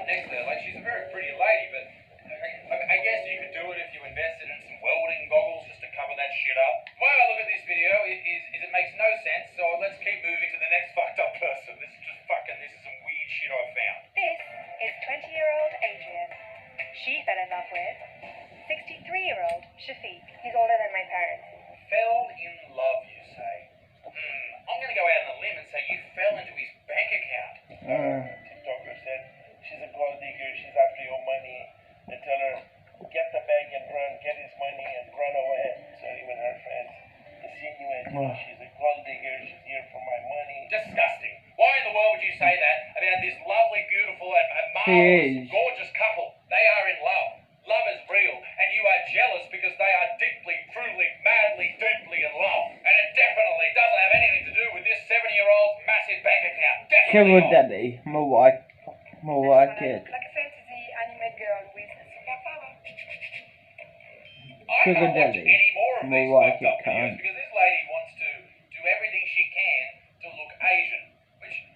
next to her. Like, she's a very pretty lady, but I guess you could do it if you invested in some welding goggles just to cover that shit up. Why I look at this video is it makes no sense, so let's keep moving to the next fucked up person. This is some weird shit I found. This is 20-year-old Adrian. She fell in love with 63-year-old Shafiq. He's older than my parents. Fell in love, you say? I'm going to go out on a limb and say you fell into his bank account. TikToker said she's a gold digger, she's after your money. They tell her, get the bag and run, get his money and run away. So even her friends insinuate she's a gold digger, she's here for my money. Disgusting. Why in the world would you say that about this lovely, beautiful, and marvelous, gorgeous couple? They are in love. Love is real, and you are jealous because they are deeply, truly, madly, deeply in love. And it definitely doesn't have anything to do with this 70-year-old's massive bank account. Definitely not. Daddy, more like it. Like a fantasy anime girl with super power. I can't watch any more of these fucked up videos because this lady wants to do everything she can to look Asian, which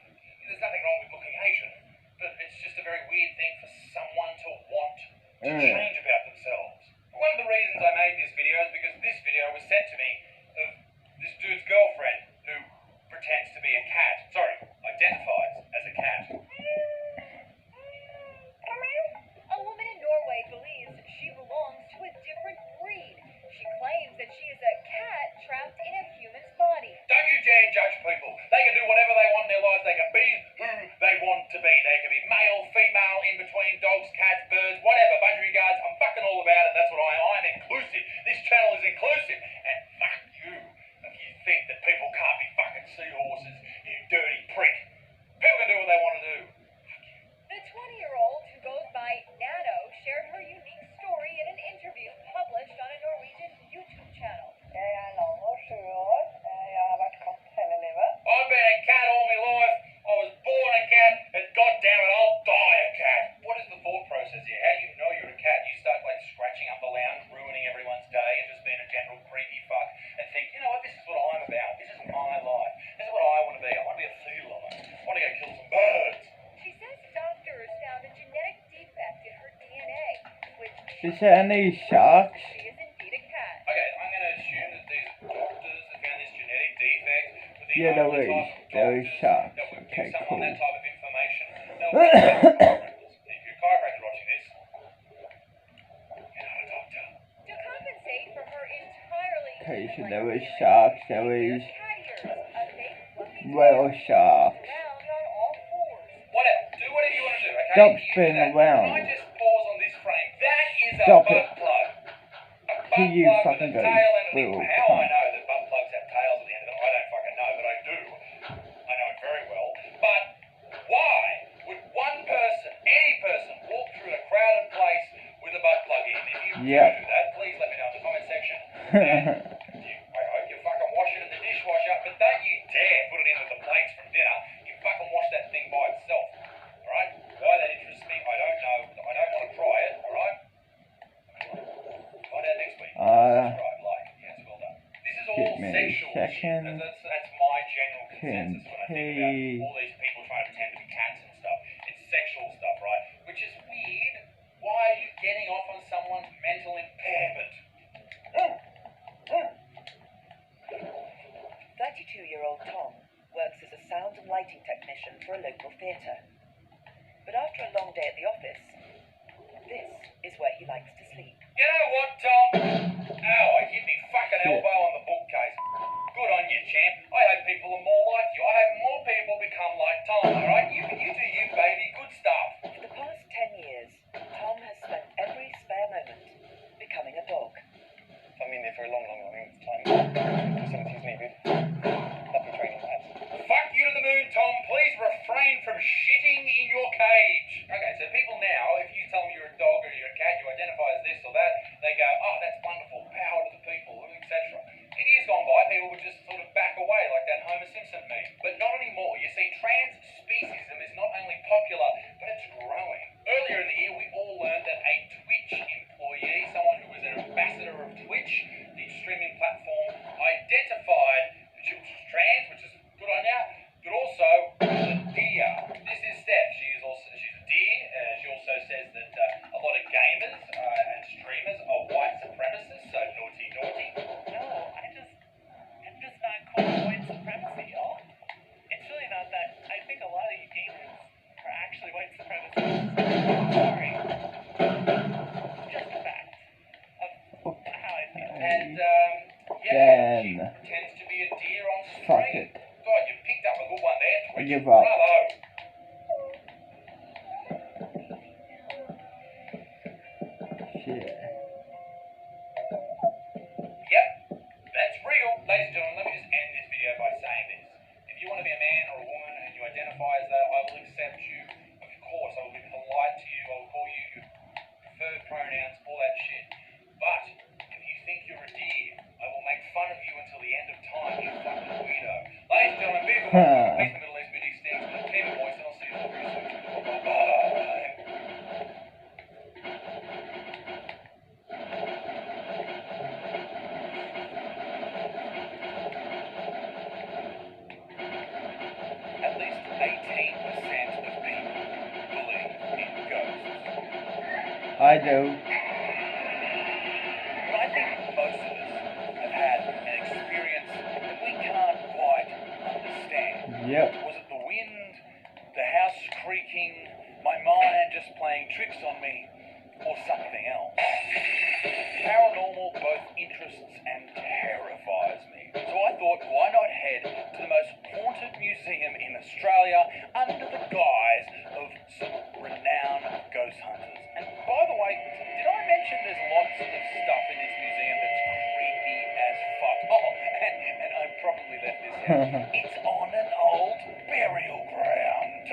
there's nothing wrong with looking Asian, but it's just a very weird thing for someone to want to change about themselves. One of the reasons I made this video is because this video was sent to me of this dude's girlfriend who pretends to be a cat. Sorry, identifies as a cat. A woman in Norway believes she belongs to a different breed. She claims that she is a cat trapped in a human's body. Don't you dare judge people. They can do whatever they want in their lives. They can be who they want to be. They can be male, female, in between, dogs, cats, birds, whatever, budgie guards. I'm fucking all about it. That's what I am. I'm inclusive. This channel is inclusive. And fuck you if you think that people can't be fucking seahorses, you dirty prick. People can do what they want to do. The 20-year-old who goes by Nano shared her unique story in an interview published on a Norwegian YouTube channel. I've been a cat all my life. I was born a cat, and goddamn it, I'll die a cat. What is the thought process here? How do you know you're a cat? You start like scratching up the lounge, ruining everyone's day, and just being a general creepy fuck, and think, you know what, this is what I'm about. This is my life. This is what I want to be. I want to be a feline. I want to go kill some birds. She says doctors found a genetic defect in her DNA, which Is there any sharks? she is indeed a cat. Okay, I'm going to assume that these doctors have found this genetic defect with the Yeah, only there is sharks. that would Okay, give someone cool. that type of information. If you're a chiropractor watching this, you're not a doctor. To compensate for her entirely Okay, so there is sharks, there is cat ears, a fake fluffy whale sharks. round on all fours. Whatever. Do whatever you want to do, okay? Stop You do spinning that. around. Can I just pause on this frame? That is a Stop butt it. plug. A butt You plug fucking with a go, tail and a little lip. How I cunt. know that butt plugs have tails at the end of them, I don't fucking know, but I do. I know it very well. But why would one person, any person, walk through a crowded place with a butt plug in? If you do that, please let me know in the comment section. I hope you fucking wash it in the dishwasher, but don't you dare put it into the plates from dinner. You fucking wash that thing by itself. Alright? Why that interests me, I don't know. I don't want to try it, alright? Find out next week. Subscribe, like. Yes, well done. This is all give me a sexual shit. second. That's my general consensus when I think about all these people trying to pretend to be cats and stuff. It's sexual stuff, right? Which is weird. Why are you getting off on someone's mental impairment? 32-year-old Tom works as a sound and lighting technician for a local theatre. But after a long day at the office, this is where he likes to sleep. You know what, Tom? Ow, I hit me fucking elbow on the bookcase. Good on you, champ. I hope people are more like you. I hope more people become like Tom, alright? You do you, baby. Good stuff. For the past 10 years, Tom has spent every spare moment becoming a dog. I mean, there for a long time. Facilities needed. Nothing training that. Fuck you to the moon, Tom. Please refrain from shitting in your cage. Okay, so people now, if you tell them you're a dog or you're a cat, you identify as this or that, they go, oh, that's wonderful, power to the people, etc. In years gone by, people would just sort of back away like that Homer Simpson meme. But not anymore. You see, trans speciesism is not only popular, but it's growing. Earlier in the year, we all learned that a Twitch employee, someone who was an ambassador of Twitch, the streaming platform, identified that she was trans, which is good on ya, but also a deer. This is Steph. She's a deer. She which, give up. bravo. Shit. Yep, that's real. Ladies and gentlemen, let me just end this video by saying this. If you want to be a man or a woman and you identify as that, I will accept you. Of course, I will be polite to you. I will call you your preferred pronouns, all that shit. But if you think you're a deer, I will make fun of you until the end of time, you fucking weirdo. Ladies and gentlemen, be good. Peace in the Middle East, big stinks. Keep it moist, and I'll see you all very soon. Bye. At least 18% of people believe in ghosts. I do. But I think most of us have had an experience that we can't quite understand. Yep. Was it the wind, the house creaking, my mind just playing tricks on me, or something else? Paranormal both interests and terrifies me. So I thought, why not head to the most haunted museum in Australia under the guise of some renowned ghost hunters? And by the way, did I mention there's lots of stuff in this museum that's creepy as fuck? Oh, and I probably left this out. It's on an old burial ground.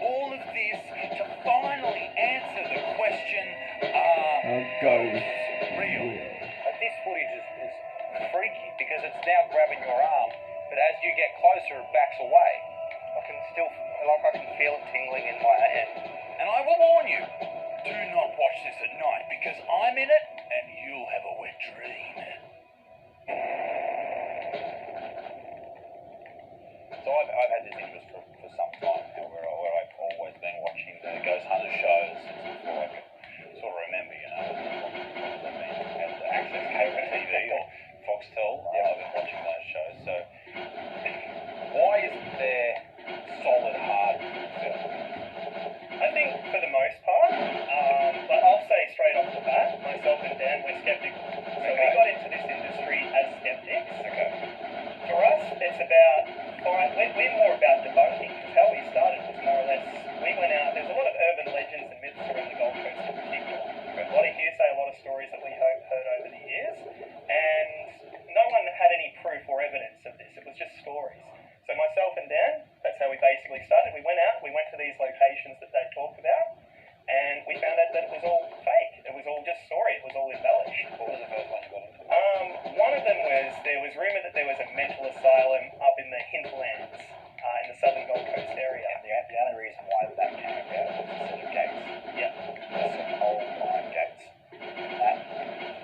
All of this to finally answer the question, Ghost. real? This footage is freaky because it's now grabbing your arm, but as you get closer, it backs away. I can feel it tingling in my hand. And I will warn you, do not watch this at night because I'm in it and you'll have a wet dream. So I've had this interest for some time now where I've always been watching the ghost hunter shows since before I could sort of remember, you know, I've been had access cable TV or Foxtel. Yeah, I've been watching those shows. So why isn't there solid hard film? I think for the most part, but I'll say straight off the bat, myself and Dan, we're skeptical. So we got into this industry as skeptics. Okay. For us, it's about, we're more about debunking, because how we started was more or less, we went out, there's a lot of urban legends and myths around the Gold Coast in particular. A lot of hearsay, a lot of stories that we heard over the years, and no one had any proof or evidence of this, it was just stories. So myself and Dan, that's how we basically started. We went out, we went to these locations that they talked about, and we found out that it was all fake. It was all just story, it was all embellished. What was the first one you got into? One of them was, there was rumour that there was a mental asylum up in the hinterlands, in the southern Gold Coast area. And the only reason why that came about was a set of gates. Yeah. There's some old iron gates. And that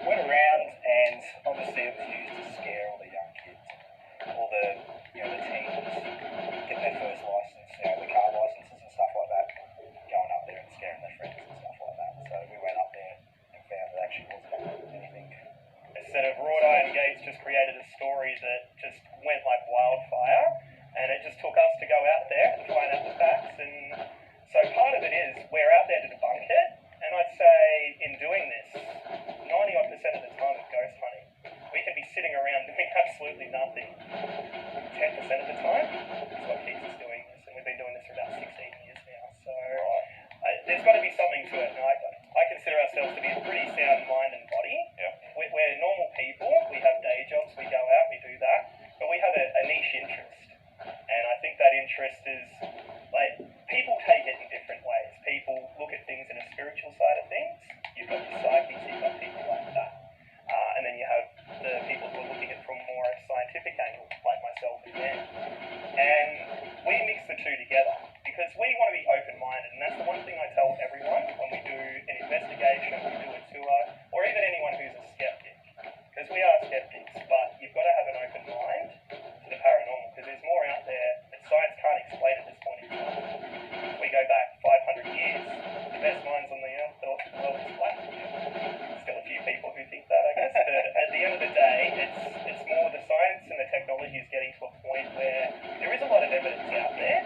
went around, and obviously it was used to scare all the young kids, all the teens getting their first license, the car licenses and stuff like that, going up there and scaring their friends and stuff like that. So we went up there and found it actually wasn't anything. A set of wrought iron gates just created a story that just went like wildfire, and it just took us to go out there and find out the facts. And so part of it is we're out there to debunk it, and I'd say in doing this, 90% of the time with ghost hunting, we can be sitting around doing absolutely nothing. 10% of the time is what keeps us doing this, and we've been doing this for about 16 years now. So there's got to be something to it. And I consider ourselves to be a pretty sound mind and body. Yep. We're normal people. We have day jobs. We go out. We do that. But we have a niche interest. And I think that interest is, like, people take it in different ways. People look at things in a spiritual side of things. You've got your psychics, you've got people like that. And then you have the people who are looking at it from more a scientific angle, like myself and Dan. And we mix the two together because we want to be open-minded. And that's the one thing I tell everyone when we do an investigation, we do a tour, or even anyone who's a skeptic. Because we are skeptics, but you've got to have an open mind to the paranormal, because there's more out there that science can't explain at this point in time. If we go back 500 years, the best minds on the earth thought the world was flat. Still a few people who think that, I guess, but at the end of the day, it's more the science and the technology is getting to a point where there is a lot of evidence out there,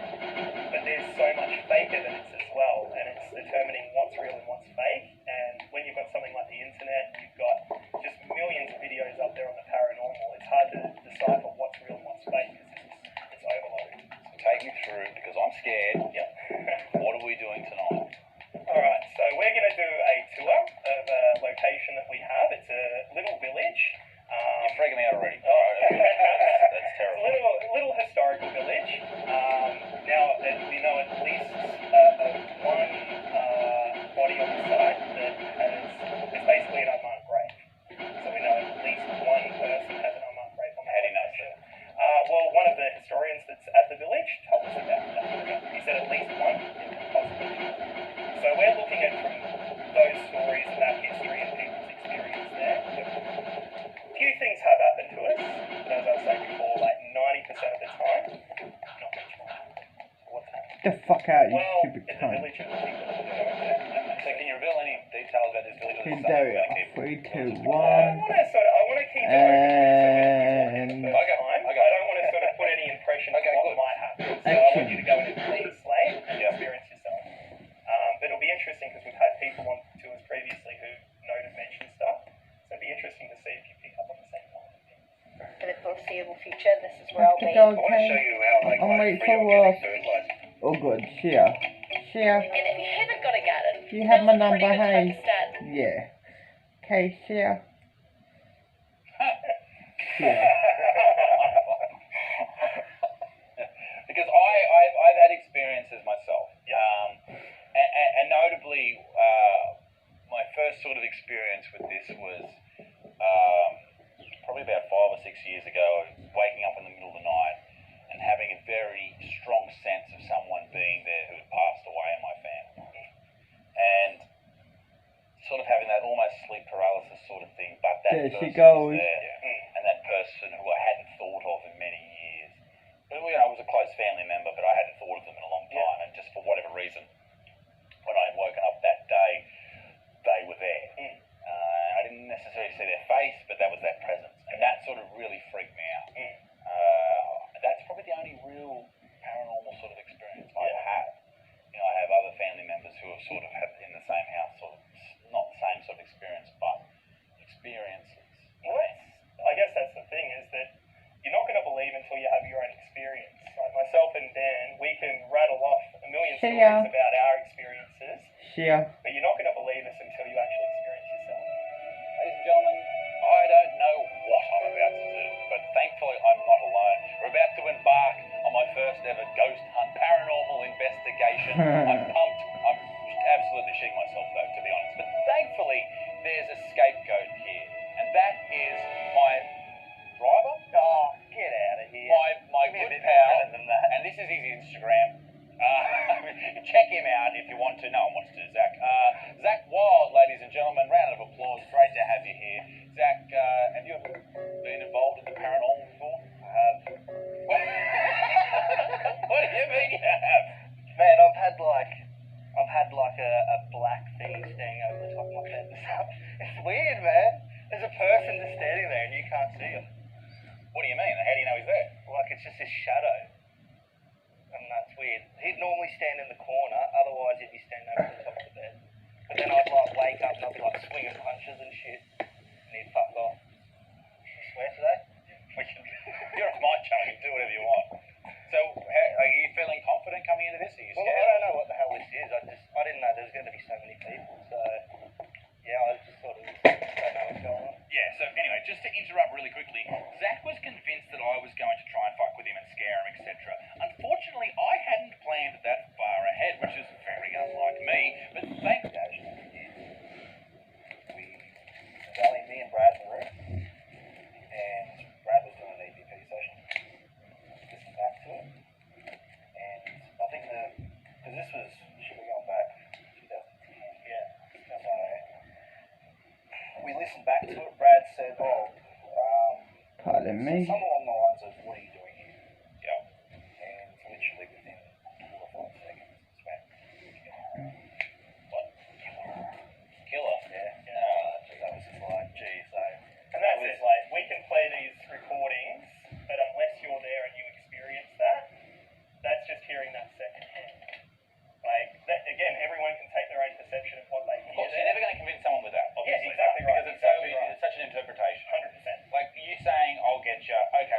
but there's so much fake evidence as well, and it's determining what's real and what's fake. And when you've got something like the internet, you've me through, because I'm scared. Yeah. What are we doing tonight? Alright, so we're going to do a tour of a location that we have. It's a little village. You're freaking me out already. Oh, That's it's terrible. a little historical village. Now, we know at least one body on the site that it's basically an unmarked grave. So we know at least one person has an unmarked grave on the How do you know, sir? Well, one of the historians that's at the village told us about that. He said at least one, possibly two. So we're looking at from those stories and that history and people's experience there. Few things have happened to us, but as I was saying before, like 90% of the time, not much more. What's happened? Get the fuck out, you Well, stupid it's a cunt. village of people that go over there. So can you reveal any details about this village? Okay, there we are. 3, 2, 1. I want to keep it open. And Okay. I don't want to sort of put any impression of what might happen. So I want you to go in and clean slate and experience yourself. But it'll be interesting because we've had people on tours previously who know to mention stuff. So it'll be interesting to see if you pick up on the same kind of thing. For the foreseeable future, this is where I'll have to be. go, I want to okay? show you how they I'm make waiting free for organic what? fertilizer. Oh good, see ya. See ya. And if you haven't got a garden, Do you have my now's a pretty number, good time hey? to start. Yeah. Okay, see ya. See ya. Because I've had experiences myself. And notably, my first sort of experience with this was probably about 5 or 6 years ago, waking up in the middle of the night and having a very strong sense of someone being there who had passed away in my family. And sort of having that almost sleep paralysis sort of thing, but that There person she goes. was there, and that person who I hadn't thought of in many years. But, you know, it was a close family member, but I hadn't thought of them in a long time, and just for whatever reason, when I had woken up that day, they were there. I didn't necessarily see their face, but that was their presence, and that sort of really freaked me out. That's probably the only real paranormal sort of experience I've had. You know, I have other family members who have sort of had in the same house, sort of not the same sort of experience, but experiences. Well, I guess that's the thing, is that you're not going to believe until you have your own experience. Like myself and Dan, we can rattle off a million See stories ya. about our experiences, See ya. but you're not going to believe us until you actually experience yourself. Ladies and gentlemen, I don't know what I'm about to do, but thankfully I'm not alone. We're about to embark on my first ever ghost hunt, paranormal investigation. I'm pumped. I'm absolutely shitting myself though, to be honest. But thankfully, there's a scapegoat here, and that is my driver. Oh, get out of here. My good pal, and this is his Instagram. Check him out if you want to. No one wants to, Zach. Zach Wild, ladies and gentlemen, round of applause. Great to have you here. Zach, have you ever been involved in the paranormal before? I have. What do you mean you have? Man, I've had like a black thing standing over the top of my head and stuff. It's weird, man. There's a person just standing there and you can't see him. What do you mean? How do you know he's there? Like it's just his shadow. And that's weird. He'd normally stand in the corner, otherwise he'd be standing over the top of the bed. But then I'd like wake up and I'd be like swinging punches and shit. And he'd fuck off. You swear today? We can. You're on my channel. You can do whatever you want. So, are you feeling confident coming into this? Are you Well, scared? I don't know what the hell this is. I didn't know there was going to be so many people. So, yeah, I just sort of don't know what's going on. Yeah, so anyway, just to interrupt really quickly, Zach was convinced that I was going to try and fuck with him and scare him, etc. Unfortunately, I hadn't planned that far ahead, which is very unlike me, but thank It was only me and Brad in the room. And Brad was doing an EVP session. Listen back to it. And I think because this was, should we go back 2010? Yeah. So, we listened back to it. Brad said, Pardon me. something along the lines of, what are you doing here? Yeah. And literally within 4 or 5 seconds, it's went, What? Killer? yeah. That was just like, geez, so. And that's it, like, we can play these recordings, but unless you're there and you experience that, that's just hearing that secondhand. Like, that, again, everyone can take their own perception of what they Of hear course, you're there. never going to convince someone with that, obviously. exactly right, Because exactly right. it's such an interpretation. 100%. Like, you saying, I'll get you, okay,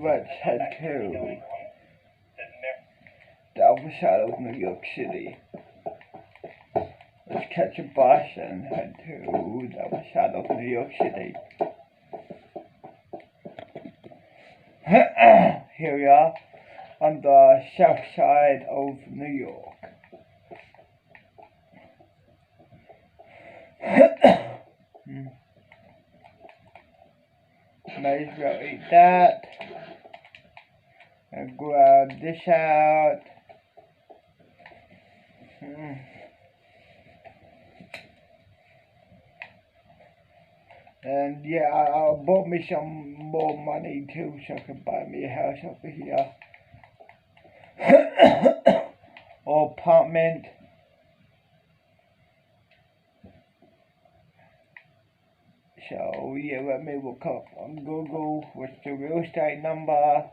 let's head to the other side of New York City. Let's catch a bus and head to the other side of New York City. Here we are on the south side of New York. Might as well eat that and grab this out. And yeah, I bought me some more money too, so I can buy me a house over here. Or apartment. So yeah, let me look up on Google what's the real estate number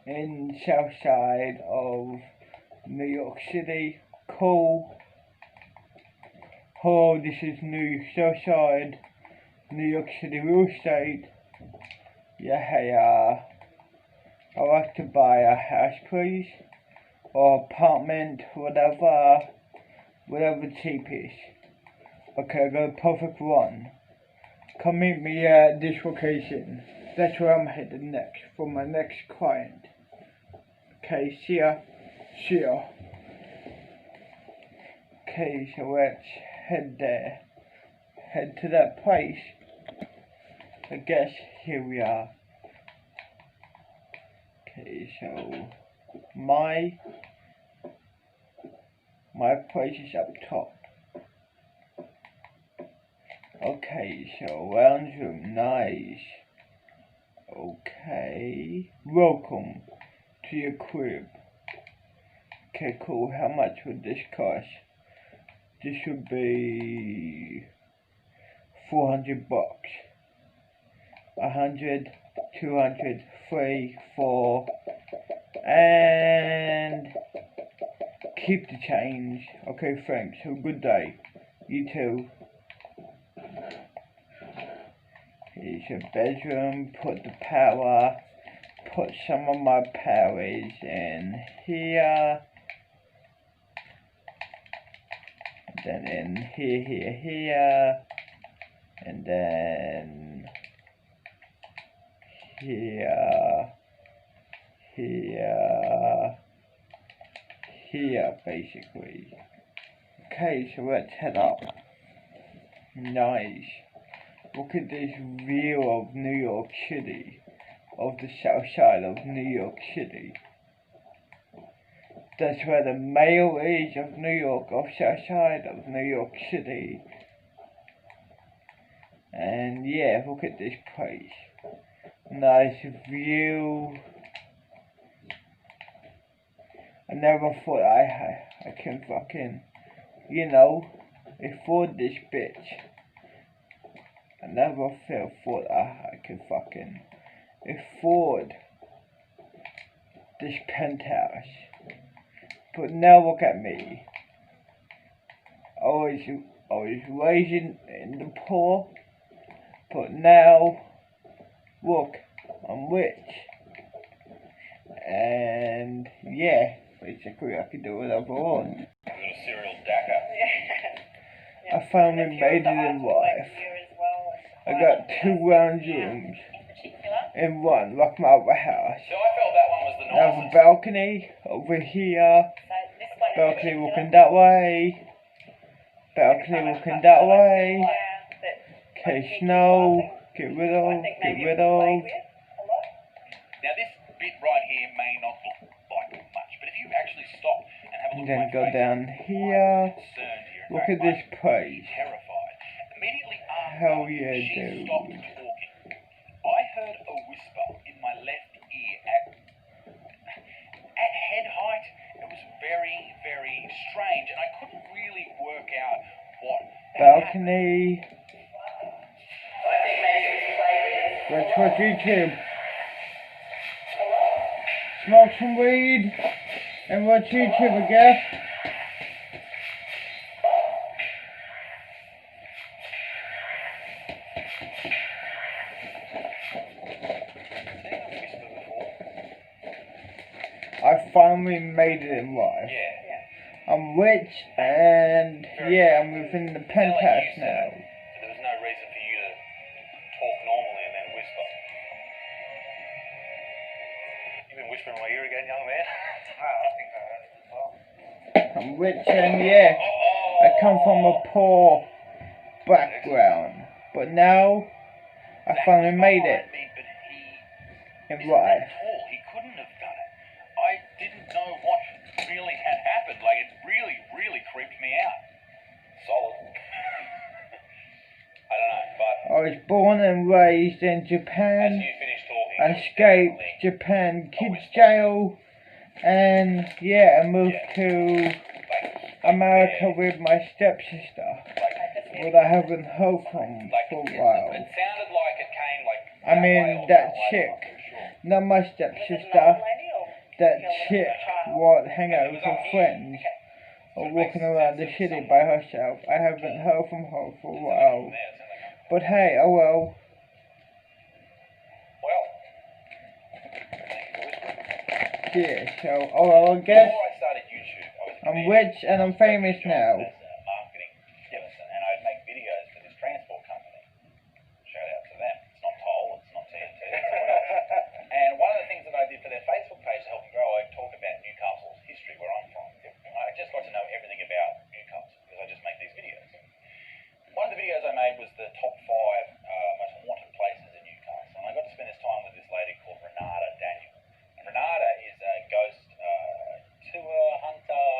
in south side of New York City. Cool. Hello, this is New South Side New York City real estate. Yeah, hey, I'd like to buy a house, please, or apartment, whatever cheapest. Okay, I got a perfect one. Come meet me at this location. That's where I'm headed next for my next client. Okay, see ya. See ya. Okay, so let's head there. Head to that place. I guess here we are. Okay, so my place is up top. Okay, so lounge room, nice. Okay, welcome to your crib. Okay, cool. How much would this cost? This would be $400. 100, 200, 3, 4, and keep the change. Okay, thanks. Have a good day. You too. Here's your bedroom. Put the power. Put some of my powers in here. And then in here. And then here, basically. Okay, so let's head up. Nice. Look at this view of New York City, of the south side of New York City. That's where the Mayo is of New York, of south side of New York City. And yeah, look at this place. Nice view. I never thought I can fucking, afford this bitch. I never thought I could fucking afford this penthouse. But now look at me. I was raised in the poor, but now look, I'm rich. And yeah, basically I can do whatever I want. You've got a serial dacker. I finally made it in life. I got 2 lounge rooms in one, like my other house. So I felt that one was the I have a nicest. balcony over here, balcony looking that way, balcony looking that way. Okay, snow, get rid of. Now this bit right here may not look like much, but if you actually stop and have a And look then at go my face, down I'm here. concerned here. In Look fact, at this I'm place. terrified. Immediately after Hell yeah, she dude. stopped talking, I heard a whisper in my left ear at head height. It was very, very strange, and I couldn't really work out what had happened. Balcony. Let's watch YouTube. Smoke some weed and watch YouTube, I guess. Seeing a I finally made it in life. Yeah. I'm rich and yeah, I'm within the penthouse now. So there was no reason for you to talk normally and then whisper. You've been whispering in my ear again, young man. I think I heard it as well. I'm rich and yeah, I come from a poor background, but now I finally made it in life. Tall. He couldn't have done it. I didn't know what really had happened. Like, it really, really creeped me out. Solid. I don't know, but I was born and raised in as Japan, you finish talking, escaped Japan kids jail, and yeah, I moved to America with my stepsister, but I haven't heard from for a while. It sounded like it came like. I mean, that chick, not my stepsister, that chick would hang out with her friends or walking around the city by herself. I haven't heard from her for a while. But hey, oh well. Well, Yeah, so, oh well, I guess before I started YouTube, I was I'm rich and I'm famous now. as a marketing person, and I'd make videos for this transport company. Shout out to them. It's not Toll, it's not TNT, it's someone else. And one of the things that I did for their Facebook page to help them grow, I talk about Newcastle's history, where I'm from. I just got to know everything about Newcastle because I just make these videos. One of the videos I made was the top 5 most haunted places in Newcastle, and I got to spend this time with this lady called Renata Daniel. And Renata is a ghost tour hunter.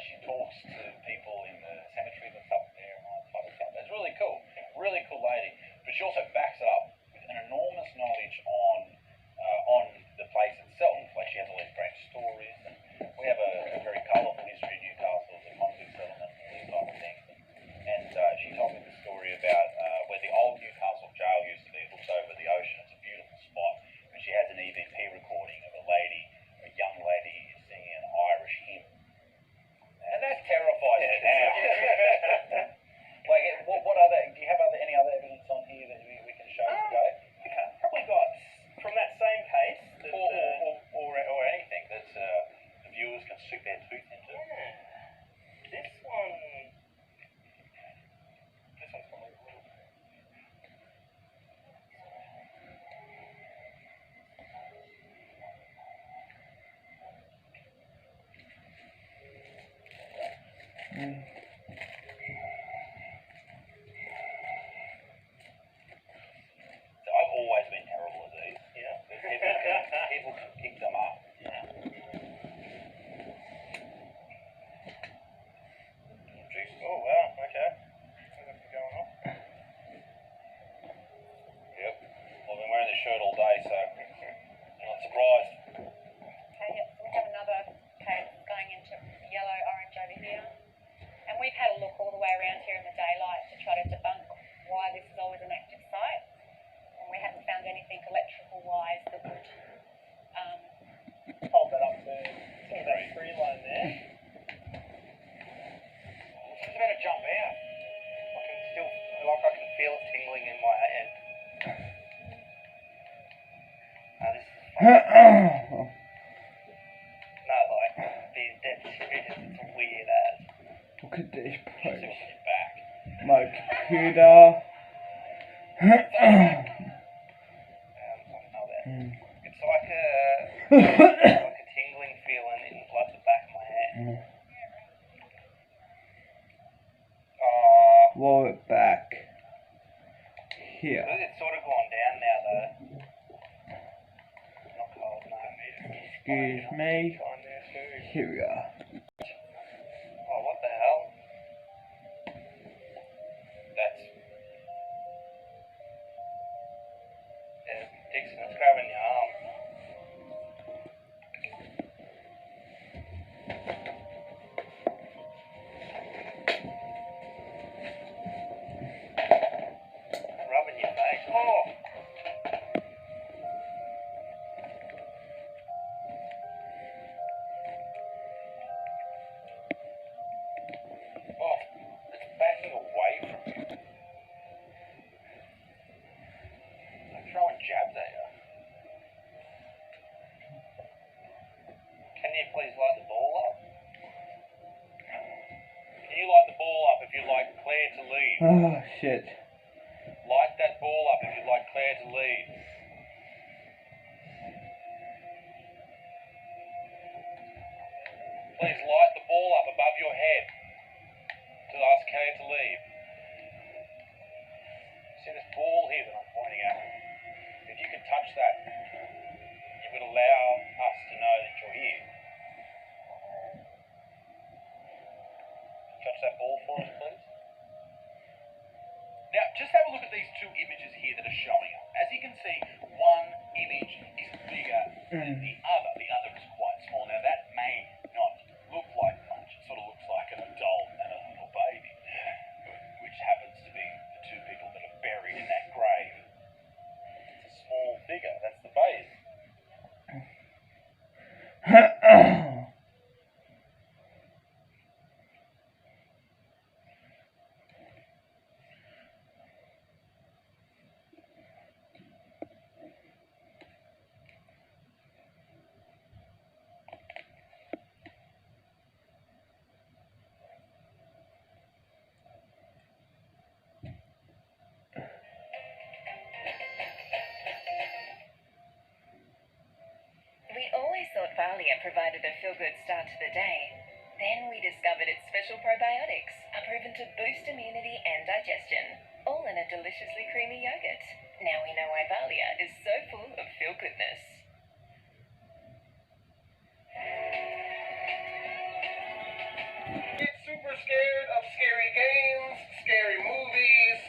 She talks to people in the cemetery that's up there and all that type of stuff. It's really cool lady. But she also backs it up with an enormous knowledge on the place itself. Like, she has all these great stories, and we have a very colourful history in Newcastle, the convict settlement, all these type of things. And she told me the story about where the old Newcastle jail used to be. It looks over the ocean. It's a beautiful spot. And she has an EVP recording of a young lady singing an Irish hymn. And that terrifies me now. Like, what other, do you have any other evidence on here that we can show today? Probably got from that same case. That, Or anything that the viewers can stick their tooth into. this one. This one's probably a little. So I've always been terrible at these. People can pick them up. Jeez. Oh wow. Okay. What's going on? Yep. Well, I've been wearing this shirt all day, so I'm not surprised. Okay, yep, so we have another case going into yellow, orange over here. And we've had a look all the way around here in the daylight to try to debunk why this is always an active site. And we haven't found anything electrical-wise that would Hold that up to that tree line there. She's about to jump out. I can feel it tingling in my head. This is fun. No, like, being dead serious, it's weird as. Look at this place. Your back. My computer. It's like a tingling feeling in like the back of my head. Roll it back. Here. It's sort of gone down now though. Not cold, no. Excuse me. Fine there too. Here we are. Oh, what the hell? That's. Yeah, Dixon, it's grabbing your arm. Rubbing your face. Oh! Oh, shit. Light that ball up if you'd like Claire to lead. Please light the ball up above your head to ask Claire to lead. See this ball here that I'm pointing at? If you can touch that, you would allow us to know that you're here. Touch that ball for us, please. Now, just have a look at these two images here that are showing up. As you can see, one image is bigger than the other. The other is quite small. Now, that may not look like much. It sort of looks like an adult and a little baby, which happens to be the two people that are buried in that grave. It's a small figure. That's the baby. We always thought Valium provided a feel-good start to the day. Then we discovered its special probiotics are proven to boost immunity and digestion, all in a deliciously creamy yogurt. Now we know why Valia is so full of feel-goodness. Get super scared of scary games, scary movies,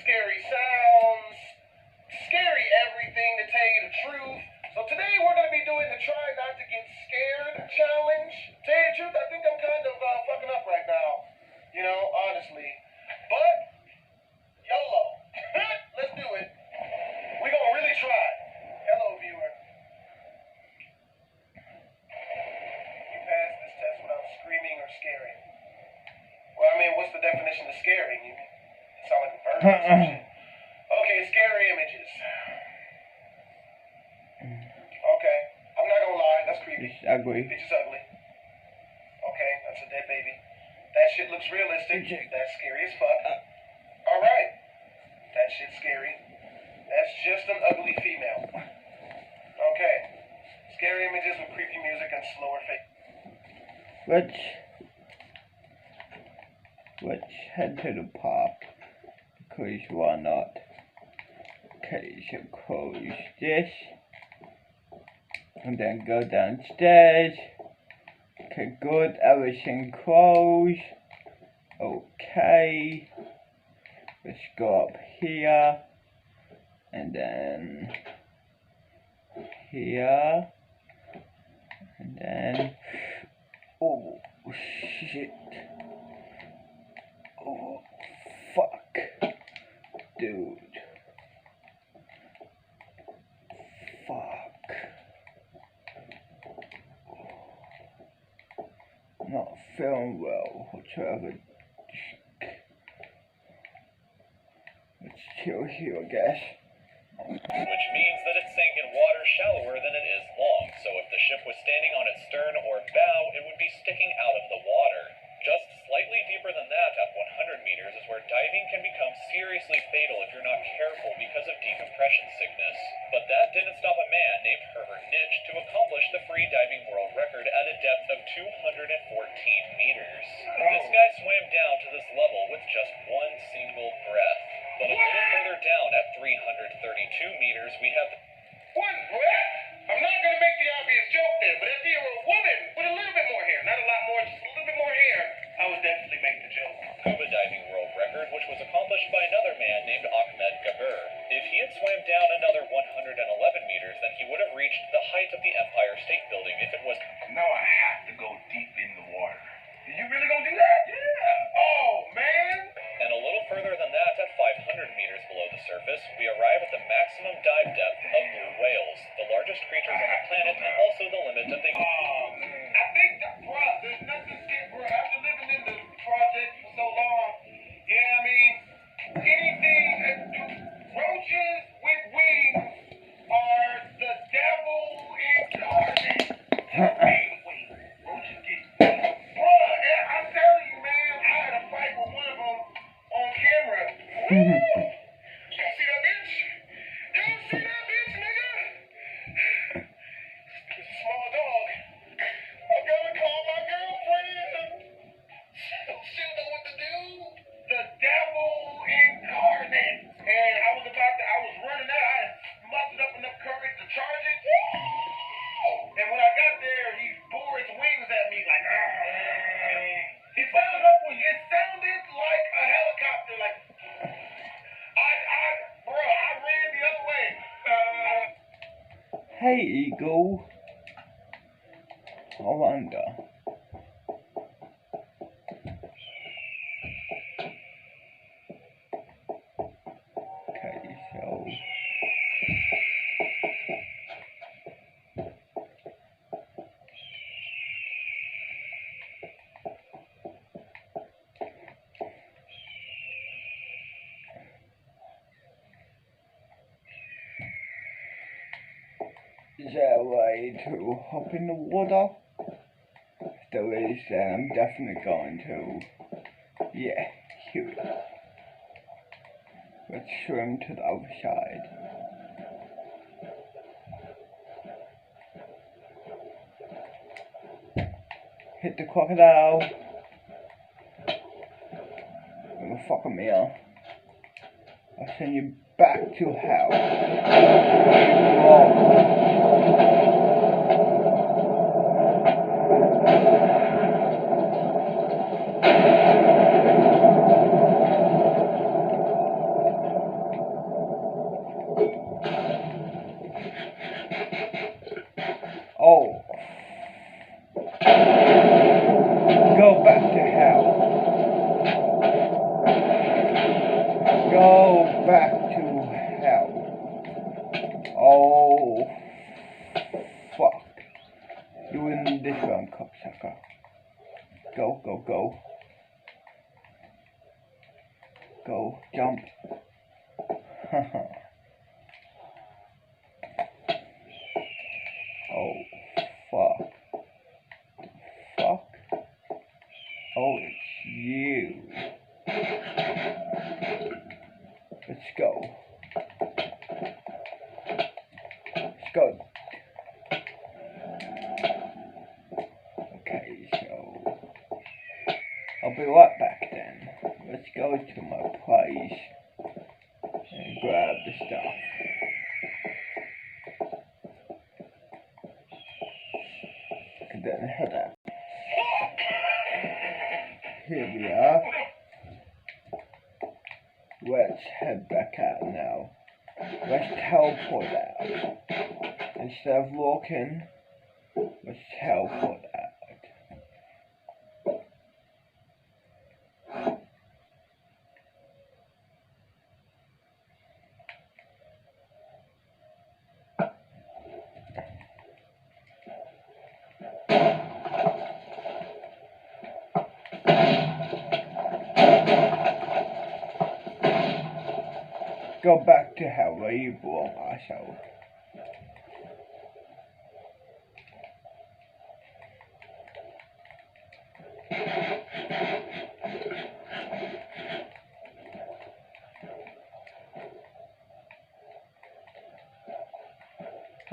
scary sounds, scary everything to tell you the truth. So today we're going to be doing the Try Not to Get Scared challenge. Tell you the truth, I think I'm kind of fucking up right now. You know, honestly. But, YOLO. Let's do it. We're going to really try. Hello, viewer. You passed this test without screaming or scaring. Well, I mean, what's the definition of scaring? You sound like a bird or some shit. Okay, scary images. Okay, I'm not gonna lie, that's creepy. It's ugly. It's just ugly. Okay, that's a dead baby. That shit looks realistic. That's scary as fuck. Alright. That shit's scary. That's just an ugly female. Okay. Scary images with creepy music and slower face. Let's head to the park. Because why not? Okay, so close this. And then go downstairs. Okay, good, everything closed. Okay. Let's go up here. And then here. And then, oh shit. Oh fuck. Dude. Fuck. Not feeling well whatsoever. Let's chill here, I guess. Which means that it sank in water shallower than it is long, so if the ship was standing on its stern or bow, it would be sticking out of the water. Just slightly deeper than that, at 100 meters, is where diving can become seriously fatal if you're not careful because of decompression sickness. But that didn't stop a man named Herbert Nitsch to accomplish the free diving world record at a depth of 214 meters. This guy swam down to this level with just one single breath. But a little further down at 332 meters, we have One breath? I'm not gonna make the obvious joke there, but if you were a woman with a little bit more hair, not a lot more, just a little bit more hair, I would definitely make the joke. scuba diving world record, which was accomplished by another man named Ahmed Gabir. If he had swam down another 111 meters, then he would have reached the height of the Empire State Building if it was... Now I have to go deep in the water. Are you really gonna do that? Yeah. Oh, man. And a little further than that, at 500 meters below the surface, we arrive at the maximum dive depth of blue whales, the largest creatures on the planet and also the limit of the... Oh, man. I think that, bruh, there's nothing scared, bruh. After living in the project for so long, yeah, I mean, anything that roaches with wings are the devil incarnate. Wait, roaches get... Bruh, I'm telling you, man, I had a fight with one of them on camera. Hey, Eagle. I wonder. Okay, so. Is there a way to hop in the water? If there is, then I'm definitely going to. Yeah, here we go. Let's swim to the other side. Hit the crocodile. You're fucking me up. I'll send you back to hell. Oh. Go back to hell. Go back to hell. Oh. Fuck. You win this round, cocksucker. Go, go, go. Go, jump. Haha. Oh, fuck. Fuck. Oh, it's you. Let's go. Let's go. Okay, so I'll be right back then. Let's go to my place and grab the stuff. And then head out. Here we are. Let's head back out now. Let's teleport out. Instead of walking, let's teleport out. Go back to hell where you belong, asshole.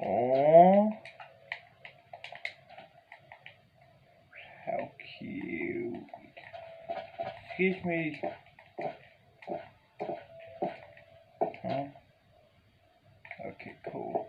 Oh, how cute. Excuse me. Huh? Okay, cool.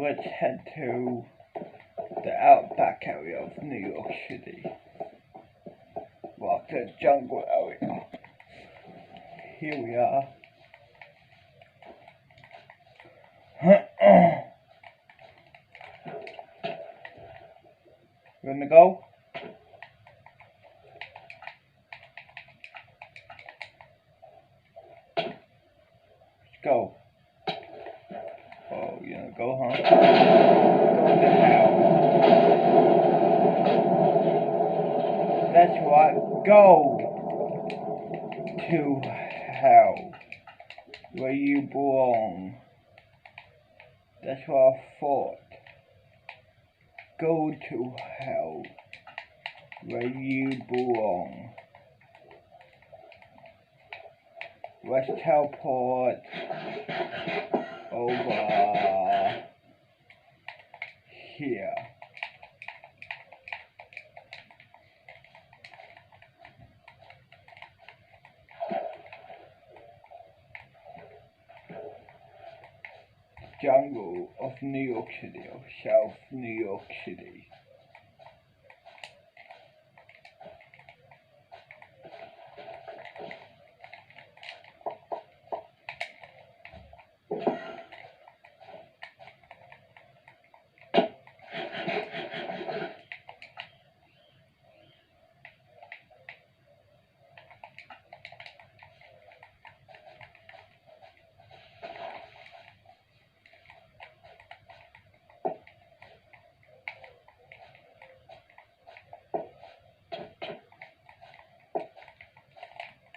let's head to the outback area of New York City. Like the jungle area. Here we are. You wanna go? Let's go. Oh, you wanna go, huh? Go to hell. That's right, go to hell, where you belong. That's what I thought. Go to hell, where you belong. Let's teleport over here. Jungle of New York City, of South New York City.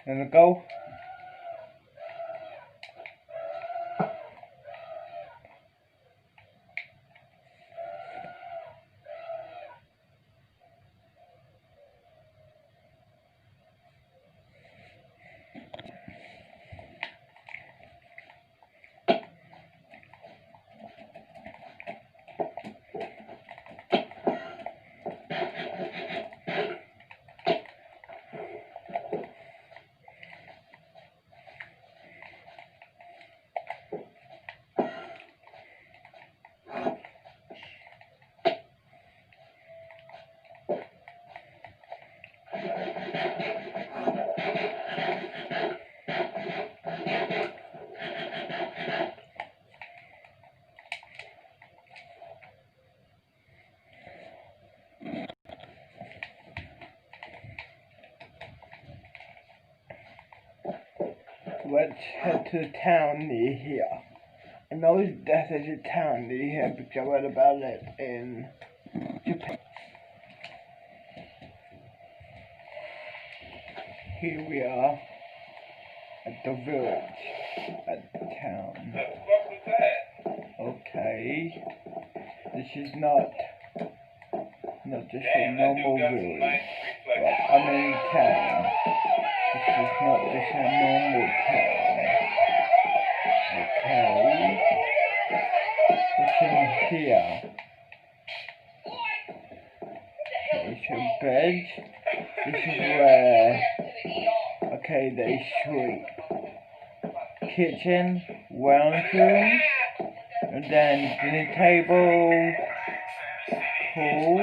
Gonna go. Let's head to the town near here. I know that there's a town near here because I read about it in Japan. Here we are at the village, at the town. What the fuck was that? Okay, this is not just a normal village, but I'm in town. This is not just a normal town. Okay, what's in here? There's a bed. This is where, okay, they sleep. Kitchen, lounge room, and then dinner table, pool,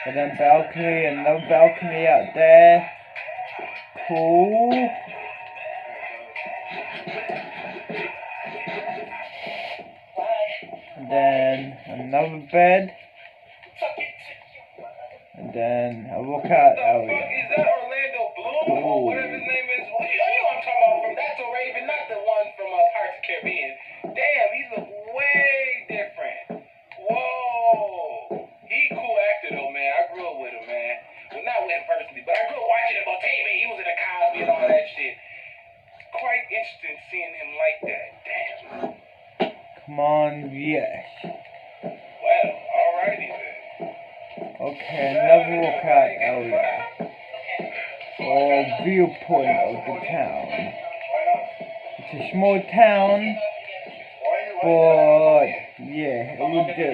and then balcony, another balcony out there, pool, and then another bed, and then a lookout area. Is that Orlando Bloom or whatever his name is? Well, you know what I'm talking about from That's a Raven, not the one from Pirates of the Caribbean. Damn, he look way different. Whoa. He cool actor though, man. I grew up with him, man. Well, not with him personally, but I grew up watching him on TV. He was in the Cosby and all that shit. Quite interesting seeing him like that. Damn. Come on, yes. Well, alrighty then. Okay, another lookout area, or viewpoint of the town. It's a small town, but yeah, it would do.